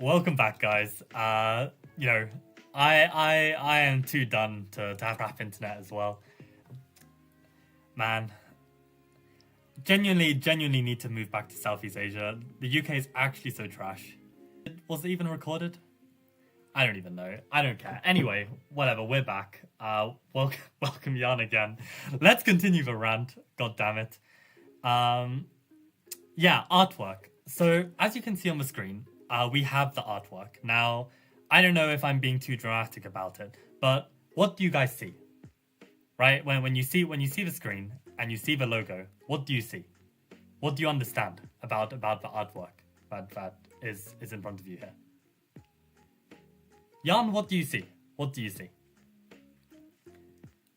Welcome back, guys. You know, I am too done to have crap internet as well. Man, genuinely need to move back to Southeast Asia. The UK is actually so trash. Was it even recorded? I don't even know. I don't care. Anyway, whatever. We're back. Welcome Jan again. Let's continue the rant. God damn it. Yeah, artwork. So as you can see on the screen, we have the artwork. Now, I don't know if I'm being too dramatic about it, but what do you guys see? Right? When you see the screen and you see the logo, what do you see? What do you understand about the artwork that is in front of you here? Jan, what do you see? What do you see?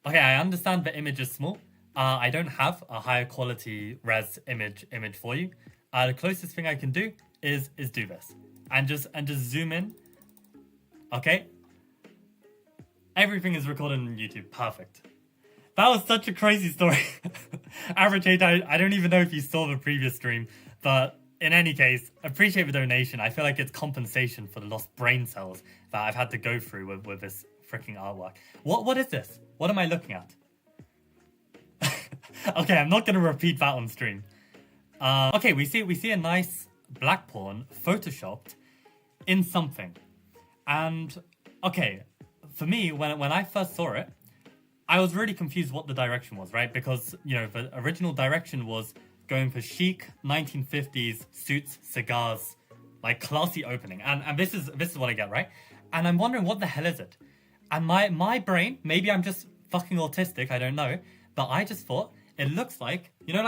Okay, I understand the image is small. I don't have a higher quality res image for you. The closest thing I can do is do this and just zoom in. Okay, everything is recorded on YouTube. Perfect. That was such a crazy story. Average hate, I don't even know if you saw the previous stream, but in any case, appreciate the donation. I feel like it's compensation for the lost brain cells that I've had to go through with this freaking artwork. What is this? What am I looking at? Okay, I'm not going to repeat that on stream. Okay, we see a nice black pawn photoshopped in something. And, okay, for me, when I first saw it, I was really confused what the direction was, right? Because, you know, the original direction was going for chic 1950s suits, cigars, like classy opening. And this is what I get, right? And I'm wondering, what the hell is it? And my brain, maybe I'm just fucking autistic, I don't know, but I just thought it looks like, you know,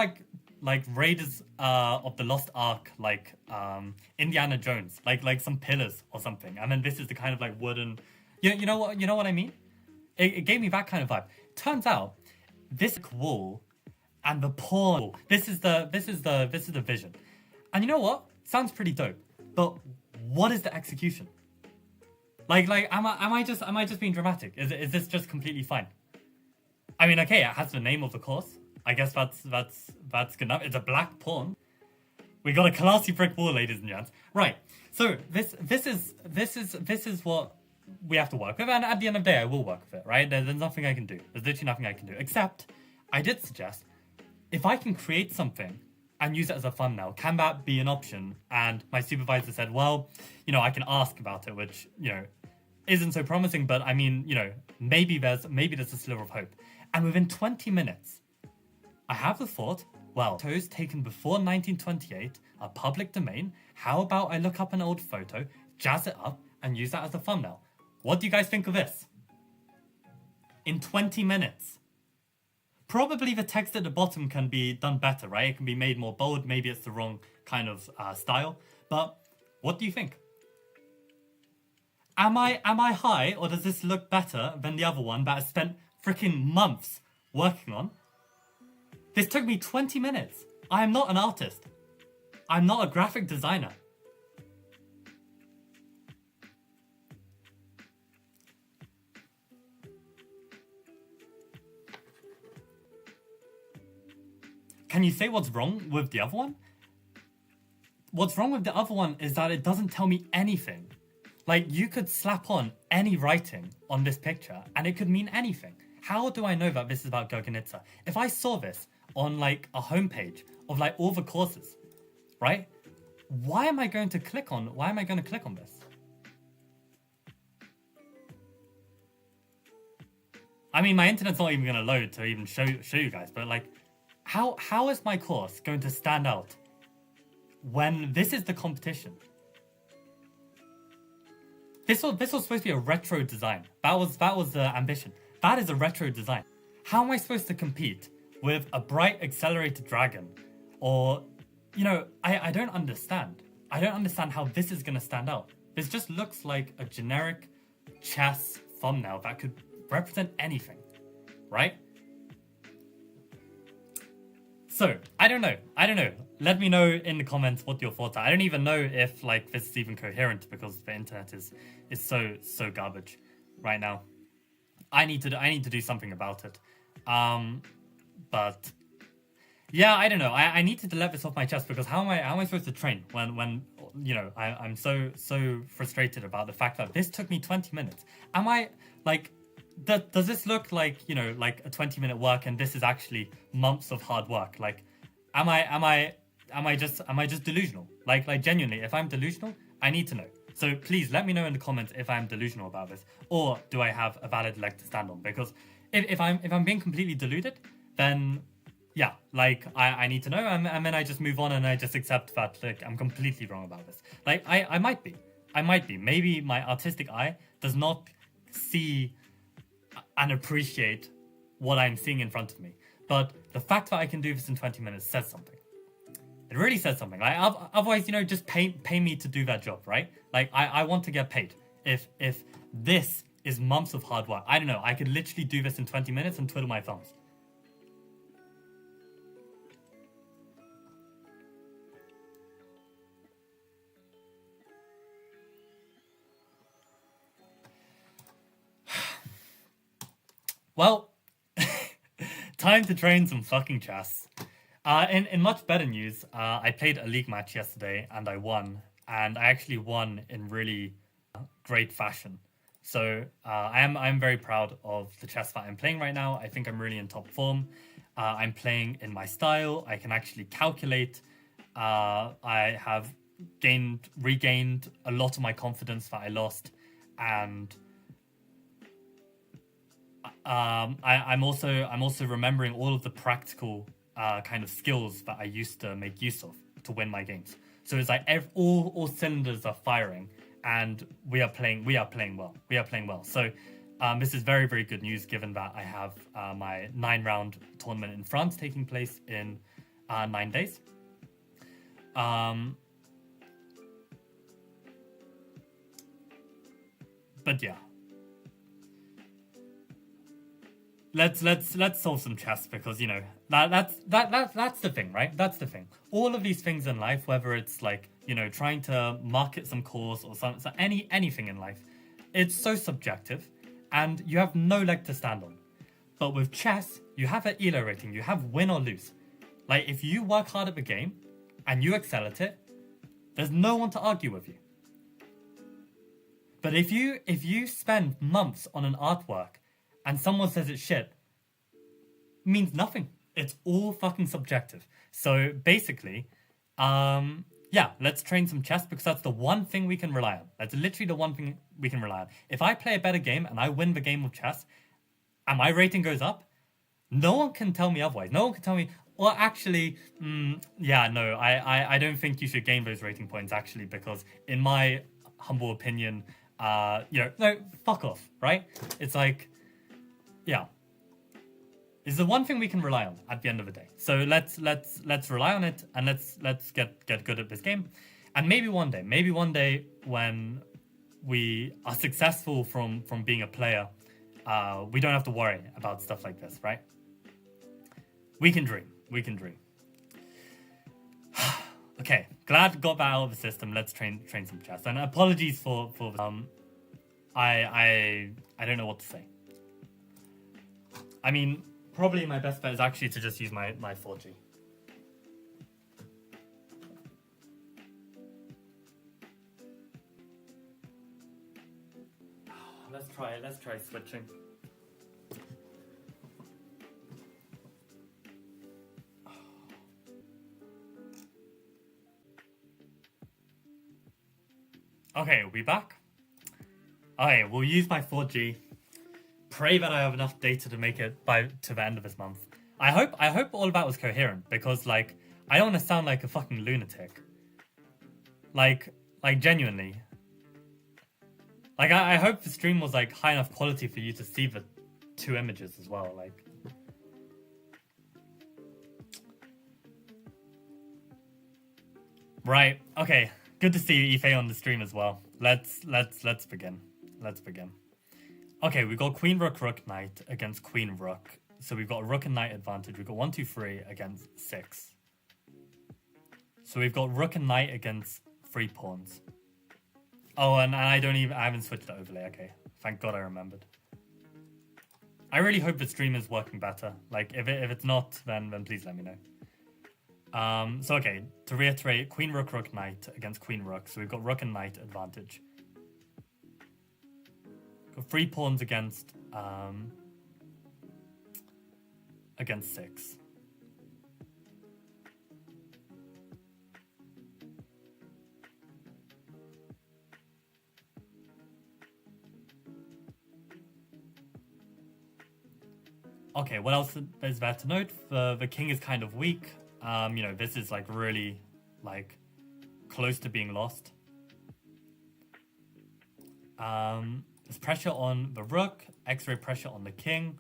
like Raiders of the Lost Ark, like Indiana Jones, like some pillars or something. And then this is the kind of like wooden, you know what I mean? It gave me that kind of vibe. Turns out this wall and the pawn, this is the vision. And you know what? Sounds pretty dope. But what is the execution? Like am I just being dramatic? Is this just completely fine? I mean, okay, it has the name of the course. I guess that's good enough. It's a black pawn. We got a classy brick wall, ladies and gents. Right. So this is what we have to work with, and at the end of the day, I will work with it. Right? There's nothing I can do. There's literally nothing I can do. Except, I did suggest if I can create something and use it as a thumbnail, can that be an option? And my supervisor said, well, you know, I can ask about it, which, you know, isn't so promising, but I mean, you know, maybe there's a sliver of hope. And within 20 minutes, I have the thought, well, photos taken before 1928 are public domain. How about I look up an old photo, jazz it up, and use that as a thumbnail? What do you guys think of this? In 20 minutes. Probably the text at the bottom can be done better, right? It can be made more bold. Maybe it's the wrong kind of style. But what do you think? Am I high, or does this look better than the other one that I spent freaking months working on? This took me 20 minutes. I am not an artist. I'm not a graphic designer. Can you say what's wrong with the other one? What's wrong with the other one is that it doesn't tell me anything. Like, you could slap on any writing on this picture and it could mean anything. How do I know that this is about Gurgenitsa? If I saw this on like a homepage of like all the courses, right? Why am I going to click on this? I mean, my internet's not even going to load to even show you guys, but like, how is my course going to stand out when this is the competition? This was supposed to be a retro design. That was the ambition. That is a retro design. How am I supposed to compete with a bright accelerated dragon? Or, you know, I don't understand. I don't understand how this is going to stand out. This just looks like a generic chess thumbnail that could represent anything, right? So, I don't know. Let me know in the comments what your thoughts are. I don't even know if like this is even coherent because the internet is so garbage right now. I need to do something about it. But Yeah, I don't know. I need to let this off my chest because how am I supposed to train when I'm so frustrated about the fact that this took me 20 minutes. Am I like does this look like like a 20-minute work and this is actually months of hard work? Like, am I just delusional? Like genuinely, if I'm delusional, I need to know. So please let me know in the comments if I'm delusional about this, or do I have a valid leg to stand on? Because if I'm being completely deluded, then yeah, like I need to know, and then I just move on and I just accept that like I'm completely wrong about this. Like I might be. Maybe my artistic eye does not see and appreciate what I'm seeing in front of me. But the fact that I can do this in 20 minutes says something. It really says something. Like otherwise, just pay me to do that job, right? Like I want to get paid. If this is months of hard work, I don't know. I could literally do this in 20 minutes and twiddle my thumbs. Well, time to train some fucking chess. In much better news, I played a league match yesterday and I won. And I actually won in really great fashion. So I'm very proud of the chess that I'm playing right now. I think I'm really in top form. I'm playing in my style. I can actually calculate. I have regained a lot of my confidence that I lost, and I'm also remembering all of the practical kind of skills that I used to make use of to win my games. So it's like all cylinders are firing, and we are playing well. We are playing well. So this is very, very good news, given that I have my 9-round tournament in France taking place in 9 days. But yeah, let's solve some chess, because that's the thing, right? That's the thing. All of these things in life, whether it's like trying to market some course or anything in life, it's so subjective, and you have no leg to stand on. But with chess, you have an elo rating. You have win or lose. Like, if you work hard at the game and you excel at it, there's no one to argue with you. But if you spend months on an artwork and someone says it's shit, means nothing. It's all fucking subjective. So basically, yeah, let's train some chess, because that's the one thing we can rely on. That's literally the one thing we can rely on. If I play a better game and I win the game of chess and my rating goes up, no one can tell me otherwise. No one can tell me, well, actually, yeah, no, I don't think you should gain those rating points, actually, because in my humble opinion, no, fuck off, right? It's like, yeah. It's the one thing we can rely on at the end of the day. So let's rely on it, and let's get good at this game. And maybe one day when we are successful from being a player, we don't have to worry about stuff like this, right? We can dream. Okay, glad got that out of the system. Let's train some chess. And apologies for I don't know what to say. I mean, probably my best bet is actually to just use my 4G. Let's try switching. Okay, we'll be back. Okay, we'll use my 4G. Pray that I have enough data to make it to the end of this month. I hope all of that was coherent, because like I don't want to sound like a fucking lunatic. Like genuinely. Like I hope the stream was like high enough quality for you to see the 2 images as well. Like, right, okay. Good to see you, Ife, on the stream as well. Let's begin. Let's begin. Okay, we got Queen Rook Rook Knight against Queen Rook. So we've got Rook and Knight advantage. We've got 1, 2, 3 against 6. So we've got Rook and Knight against 3 pawns. Oh, and I haven't switched the overlay. Okay, thank God I remembered. I really hope the stream is working better. Like, if it's not, then please let me know. So okay, to reiterate, queen, rook, rook, knight against queen, rook. So we've got rook and knight advantage. Got 3 pawns against 6. Okay, what else is there to note? The king is kind of weak. This is like really like close to being lost. There's pressure on the rook, X-ray pressure on the king.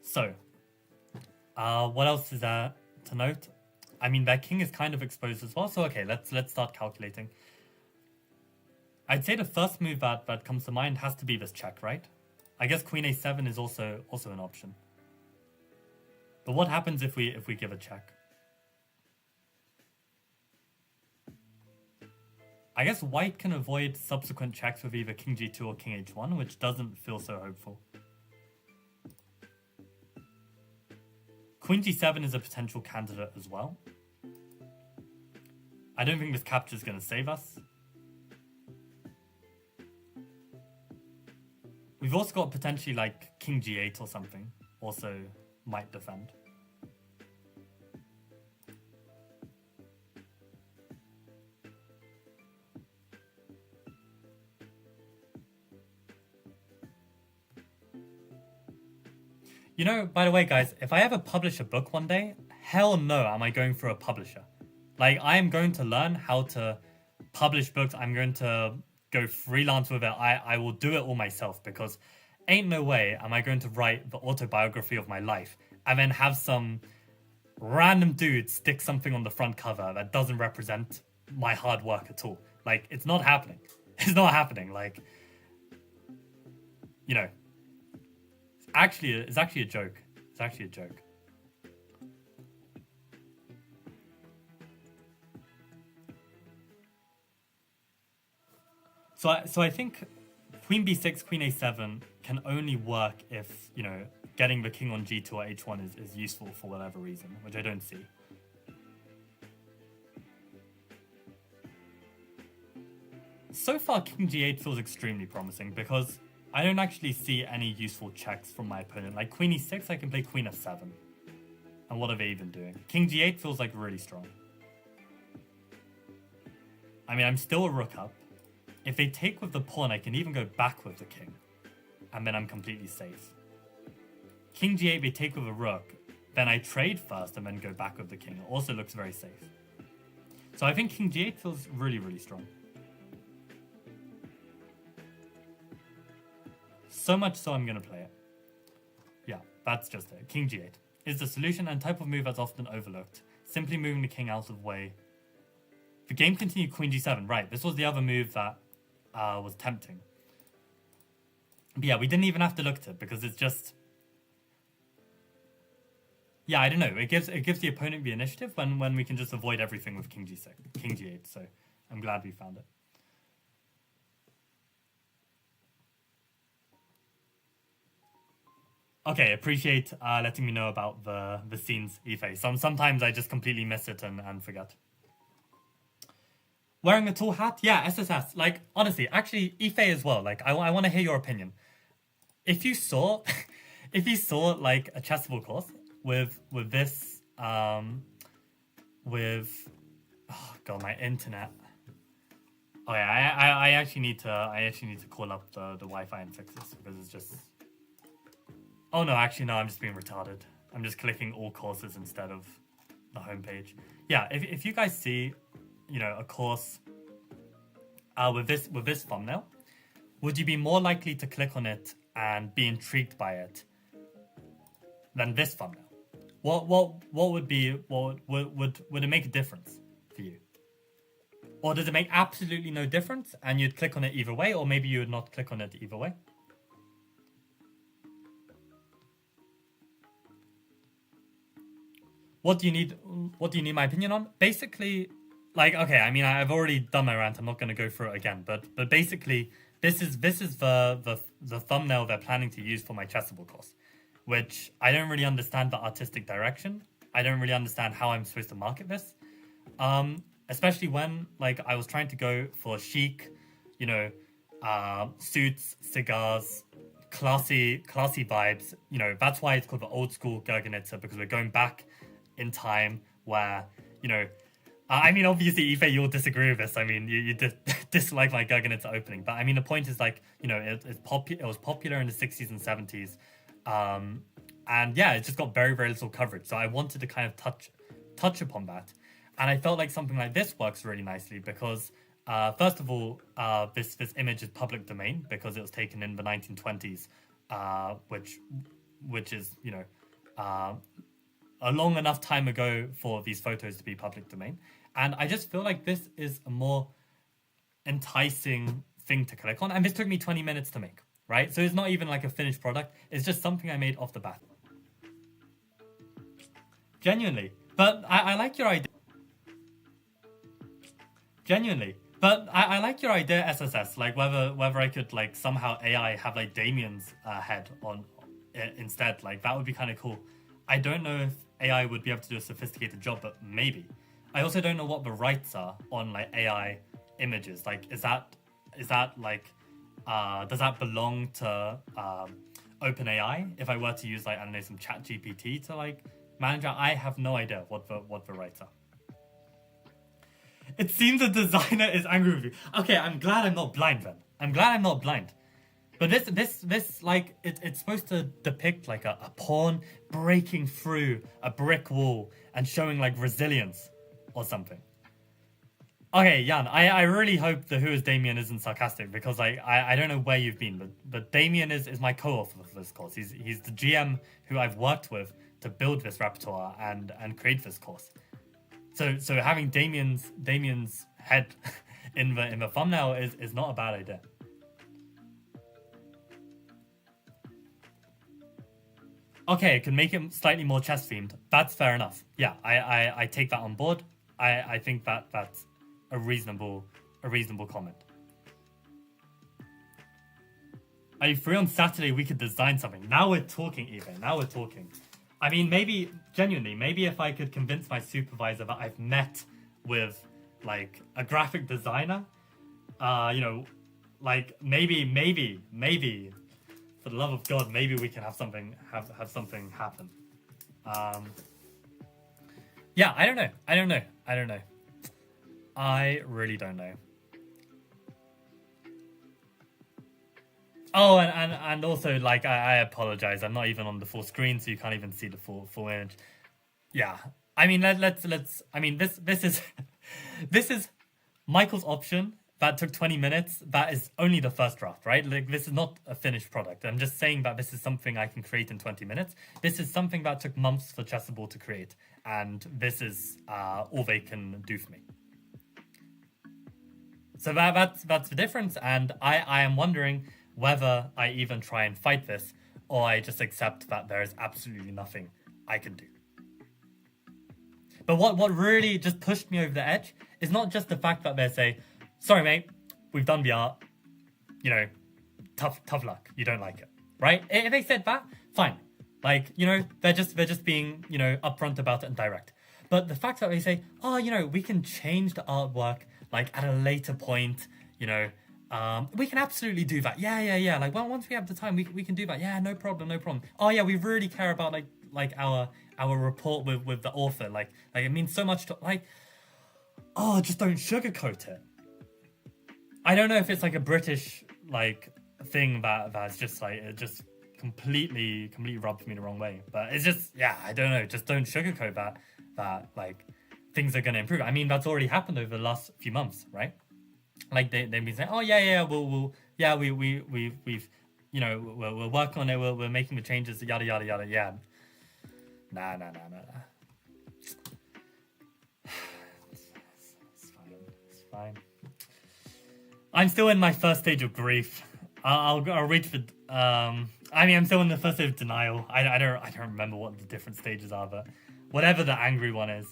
So, what else is there to note? I mean, their king is kind of exposed as well. So, okay, let's start calculating. I'd say the first move that comes to mind has to be this check, right? I guess queen a7 is also an option. But what happens if we give a check? I guess white can avoid subsequent checks with either king g2 or king h1, which doesn't feel so hopeful. Queen g7 is a potential candidate as well. I don't think this capture is going to save us. We've also got potentially like king g8 or something. Also might defend. You know, by the way, guys, if I ever publish a book one day, hell no am I going for a publisher. Like, I am going to learn how to publish books. I'm going to go freelance with it. I will do it all myself, because ain't no way am I going to write the autobiography of my life and then have some random dude stick something on the front cover that doesn't represent my hard work at all. Like, it's not happening. It's not happening. Like, you know, it's actually a joke. It's actually a joke. So I think queen b6, queen a7 can only work if, you know, getting the king on g2 or h1 is useful for whatever reason, which I don't see. So far, king g8 feels extremely promising, because I don't actually see any useful checks from my opponent. Like queen e6, I can play queen f7. And what are they even doing? King g8 feels like really strong. I mean, I'm still a rook up. If they take with the pawn, I can even go back with the king. And then I'm completely safe. King g8, they take with a rook. Then I trade first and then go back with the king. It also looks very safe. So I think king g8 feels really, really strong. So much so I'm going to play it. Yeah, that's just it. King g8 is the solution and type of move that's often overlooked. Simply moving the king out of the way. The game continued queen g7. Right, this was the other move that was tempting. But yeah, we didn't even have to look at it, because it's just... Yeah, I don't know. It gives the opponent the initiative when we can just avoid everything with king g6, king g8. So I'm glad we found it. Okay, appreciate letting me know about the scenes, Ife. Sometimes I just completely miss it and forget. Wearing a tall hat? Yeah, SSS. Like, honestly, actually, Ife as well. Like, I want to hear your opinion. If you saw, like a Chessable course with this, with, oh god, my internet. Oh yeah, I actually need to call up the Wi-Fi and fix this, because it's just. Oh no, actually no, I'm just being retarded. I'm just clicking all courses instead of the homepage. Yeah, if you guys see, you know, a course with this thumbnail, would you be more likely to click on it and be intrigued by it than this thumbnail? What would it make a difference for for you? Or does it make absolutely no difference and you'd click on it either way, or maybe you would not click on it either way? What do you need my opinion on? Basically, like, okay, I mean, I've already done my rant. I'm not going to go through it again, but basically, this is the thumbnail they're planning to use for my Chessable course, which I don't really understand the artistic direction. I don't really understand how I'm supposed to market this. Especially when, like, I was trying to go for chic, you know, suits, cigars, classy vibes. You know, that's why it's called the old school Gurgenitzer, because we're going back in time where, you know, I mean, obviously, Ife, you'll disagree with this. I mean, you dislike my Gurgenitzer opening, but I mean, the point is, like, you know, it was popular in the 60s and 70s. And yeah, it just got very, very little coverage. So I wanted to kind of touch upon that. And I felt like something like this works really nicely because, first of all, this image is public domain because it was taken in the 1920s, which is, you know, a long enough time ago for these photos to be public domain. And I just feel like this is a more enticing thing to click on. And this took me 20 minutes to make, right? So it's not even like a finished product. It's just something I made off the bat. Genuinely. But I like your idea. Genuinely. But I like your idea, SSS, like whether I could like somehow AI have like Damien's head on instead. Like that would be kind of cool. I don't know if AI would be able to do a sophisticated job, but maybe. I also don't know what the rights are on like AI images. Like, is that like, does that belong to OpenAI? If I were to use like, I don't know, some chat GPT to like manage it, I have no idea what the rights are. It seems the designer is angry with you. Okay, I'm glad I'm not blind then. I'm glad I'm not blind. But this like, it's supposed to depict like a pawn breaking through a brick wall and showing like resilience or something. Okay, Jan, I really hope the Who is Damien isn't sarcastic because like I don't know where you've been, but Damien is my co-author for this course. He's the GM who I've worked with to build this repertoire and create this course. So having Damien's head in the thumbnail is not a bad idea. Okay, it can make it slightly more chess themed. That's fair enough. Yeah, I take that on board. I think that's a reasonable comment. Are you free on Saturday? We could design something. Now we're talking, Eva. Now we're talking. I mean, maybe, genuinely, maybe if I could convince my supervisor that I've met with, like, a graphic designer, you know, like, maybe, for the love of God, maybe we can have something happen. Yeah, I don't know. I really don't know. Oh, and also, like, I apologize. I'm not even on the full screen, so you can't even see the full image. Yeah, I mean, let's. I mean, this is this is Michael's option that took 20 minutes. That is only the first draft, right? Like, this is not a finished product. I'm just saying that this is something I can create in 20 minutes. This is something that took months for Chessable to create, and this is all they can do for me. So that's the difference, and I am wondering whether I even try and fight this, or I just accept that there is absolutely nothing I can do. But what really just pushed me over the edge is not just the fact that they say, sorry mate, we've done the art, you know, tough luck, you don't like it, right? If they said that, fine. Like, you know, they're just being, you know, upfront about it and direct. But the fact that they say, oh, you know, we can change the artwork, like, at a later point, you know, we can absolutely do that. Yeah. Like, well, once we have the time, we can do that. Yeah, no problem. Oh yeah, we really care about like our rapport with the author. Like it means so much to like. Oh, just don't sugarcoat it. I don't know if it's like a British like thing that's just like it just completely rubs me the wrong way. But it's just I don't know. Just don't sugarcoat that like things are gonna improve. I mean, that's already happened over the last few months, right? Like they've been saying, oh we'll we've you know we'll work on it. We're making the changes. Yada yada yada. Yeah. Nah. fine. I'm still in my first stage of grief. I'll reach for. I mean, I'm still in the first stage of denial. I don't remember what the different stages are, but whatever the angry one is,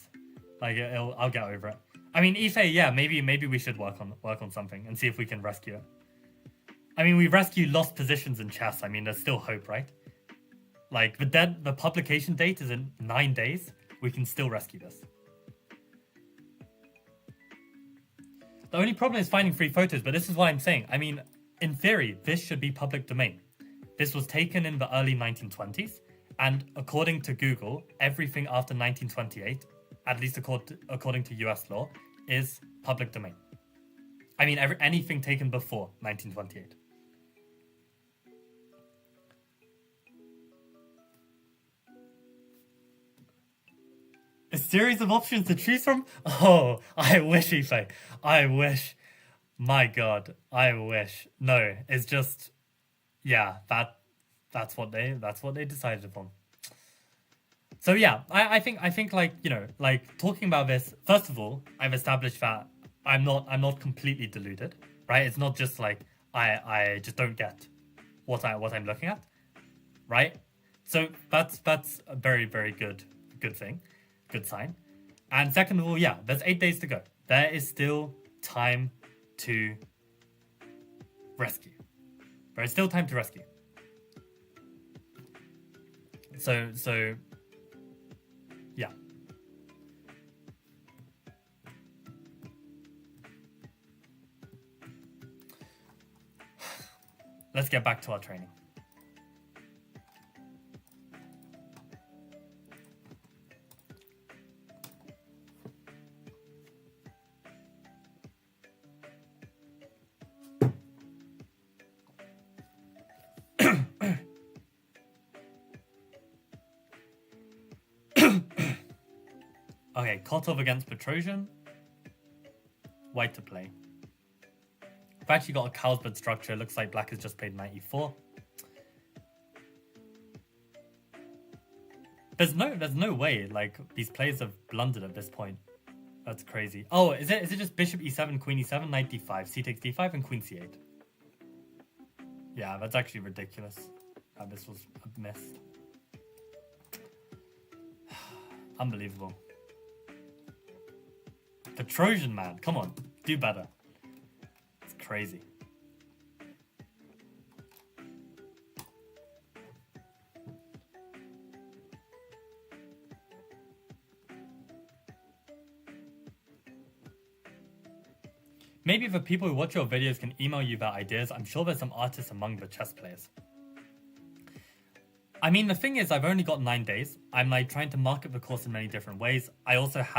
like I'll get over it. I mean, Ife, yeah, maybe we should work on something and see if we can rescue it. I mean, we rescued lost positions in chess. I mean, there's still hope, right? Like the publication date is in 9 days. We can still rescue this. The only problem is finding free photos, but this is what I'm saying. I mean, in theory, this should be public domain. This was taken in the early 1920s, and according to Google, everything after 1928, at least according to US law, is public domain. I mean, anything taken before 1928. A series of options to choose from? Oh, I wish, Ife. I wish. My God, I wish. No, it's just, yeah, that's what they decided upon. So yeah, I think like, you know, like talking about this, first of all, I've established that I'm not completely deluded, right? It's not just like I just don't get what I'm looking at, right? So that's a very, very good thing. Good sign. And second of all, yeah, there's 8 days to go. There is still time to rescue. There is still time to rescue. So yeah. Let's get back to our training. Okay, Kotov against Petrosian. White to play. I've actually got a Carlsbad structure. Looks like black has just played 94. There's no way like these players have blundered at this point. That's crazy. Oh, is it just Bishop E7, Queen E7, Knight D5, C takes D5, and Queen C8? Yeah, that's actually ridiculous. This was a miss. Unbelievable. The Trojan man, come on, do better. It's crazy. Maybe the people who watch your videos can email you their ideas. I'm sure there's some artists among the chess players. I mean, the thing is, I've only got 9 days. I'm like trying to market the course in many different ways. I also have